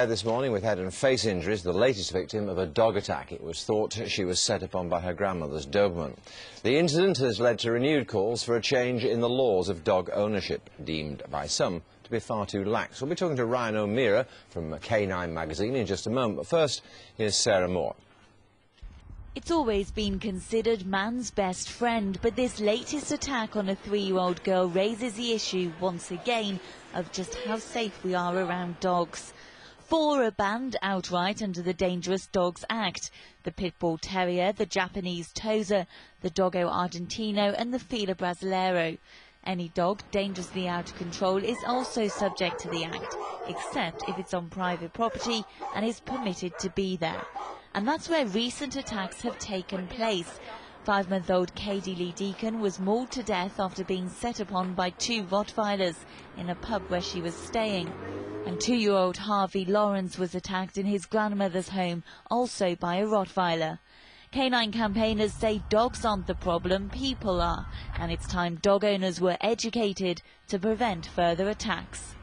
This morning with head and face injuries, the latest victim of a dog attack. It was thought she was set upon by her grandmother's Doberman. The incident has led to renewed calls for a change in the laws of dog ownership, deemed by some to be far too lax. We'll be talking to Ryan O'Meara from K9 magazine in just a moment, but first, here's Sarah Moore. It's always been considered man's best friend, but this latest attack on a 3-year-old girl raises the issue once again of just how safe we are around dogs. 4 are banned outright under the Dangerous Dogs Act: the Pit Bull Terrier, the Japanese Tosa, the Doggo Argentino and the Fila Brasileiro. Any dog dangerously out of control is also subject to the Act, except if it's on private property and is permitted to be there. And that's where recent attacks have taken place. 5-month-old Katie Lee Deacon was mauled to death after being set upon by 2 Rottweilers in a pub where she was staying. And 2-year-old Harvey Lawrence was attacked in his grandmother's home, also by a Rottweiler. Canine campaigners say dogs aren't the problem, people are, and it's time dog owners were educated to prevent further attacks.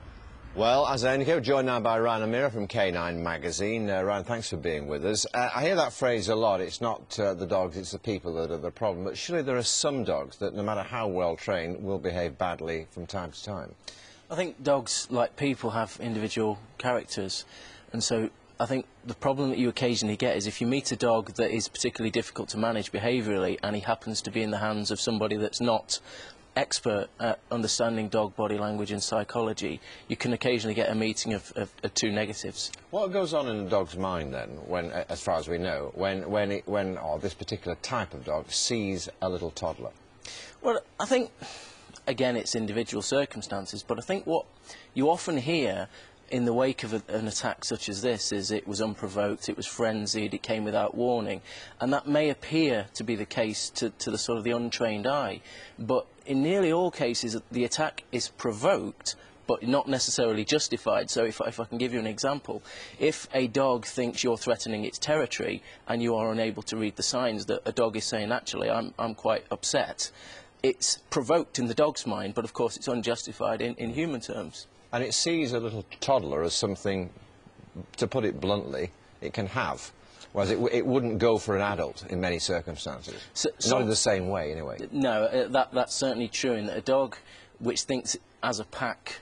Well, as I indicate, joined now by Ryan O'Meara from K9 magazine. Ryan, thanks for being with us. I hear that phrase a lot. It's not the dogs, it's the people that are the problem. But surely there are some dogs that, no matter how well trained, will behave badly from time to time. I think dogs, like people, have individual characters, and so I think the problem that you occasionally get is if you meet a dog that is particularly difficult to manage behaviourally and he happens to be in the hands of somebody that's not expert at understanding dog body language and psychology, you can occasionally get a meeting of 2 negatives. What goes on in a dog's mind then, when, as far as we know, when this particular type of dog sees a little toddler? Well, I think, again, it's individual circumstances, but I think what you often hear in the wake of an attack such as this is it was unprovoked, it was frenzied, it came without warning, and that may appear to be the case to the sort of the untrained eye, but in nearly all cases the attack is provoked but not necessarily justified. So if I can give you an example, if a dog thinks you're threatening its territory and you are unable to read the signs that a dog is saying, actually, I'm quite upset, it's provoked in the dog's mind, but of course it's unjustified in human terms. And it sees a little toddler as something, to put it bluntly, it can have, whereas it wouldn't go for an adult in many circumstances. Not in the same way, anyway. No, that's certainly true, in that a dog which thinks as a pack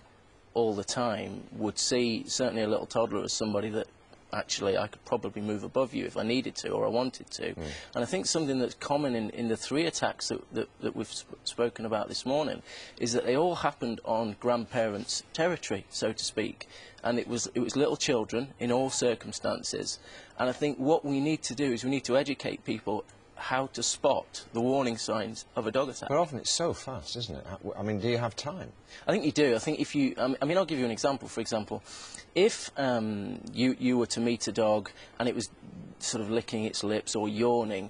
all the time would see certainly a little toddler as somebody that actually I could probably move above you if I needed to or I wanted to. And I think something that's common in the 3 attacks that we've spoken about this morning is that they all happened on grandparents' territory, so to speak, and it was little children in all circumstances. And I think what we need to do is we need to educate people how to spot the warning signs of a dog attack. But often it's so fast, isn't it? I mean, do you have time? I think you do. I think if you... I mean, I'll give you an example. For example, if you were to meet a dog and it was sort of licking its lips or yawning,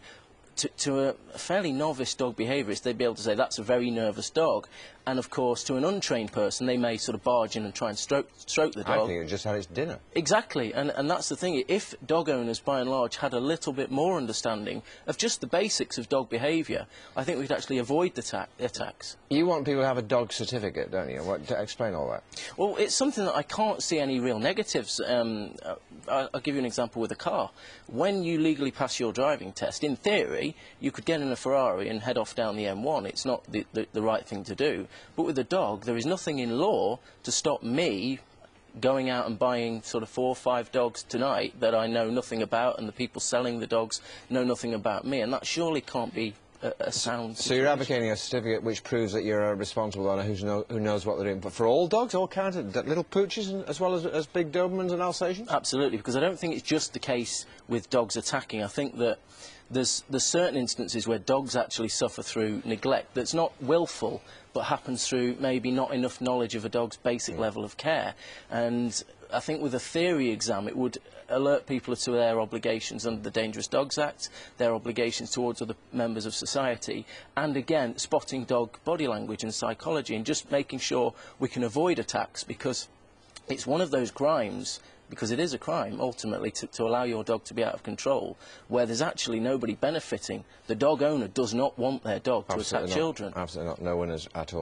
to a fairly novice dog behaviourist, they'd be able to say that's a very nervous dog. And of course, to an untrained person, they may sort of barge in and try and stroke the dog. I think it just had its dinner. Exactly, and that's the thing. If dog owners, by and large, had a little bit more understanding of just the basics of dog behaviour, I think we'd actually avoid the attacks. You want people to have a dog certificate, don't you? Explain all that. Well, it's something that I can't see any real negatives. I'll give you an example with a car. When you legally pass your driving test, in theory, you could get in a Ferrari and head off down the M1. It's not the right thing to do. But with a dog, there is nothing in law to stop me going out and buying sort of 4 or 5 dogs tonight that I know nothing about, and the people selling the dogs know nothing about me, and that surely can't be a sound situation. So you're advocating a certificate which proves that you're a responsible owner who knows what they're doing. But for all dogs, all kinds of little pooches as well as big Dobermans and Alsatians? Absolutely, because I don't think it's just the case with dogs attacking. I think that there's certain instances where dogs actually suffer through neglect that's not willful, but happens through maybe not enough knowledge of a dog's basic level of care. And I think with a theory exam, it would alert people to their obligations under the Dangerous Dogs Act, their obligations towards other members of society, and again, spotting dog body language and psychology, and just making sure we can avoid attacks, because it's one of those crimes, because it is a crime, ultimately, to allow your dog to be out of control, where there's actually nobody benefiting. The dog owner does not want their dog to attack children. Absolutely not. No one is at all.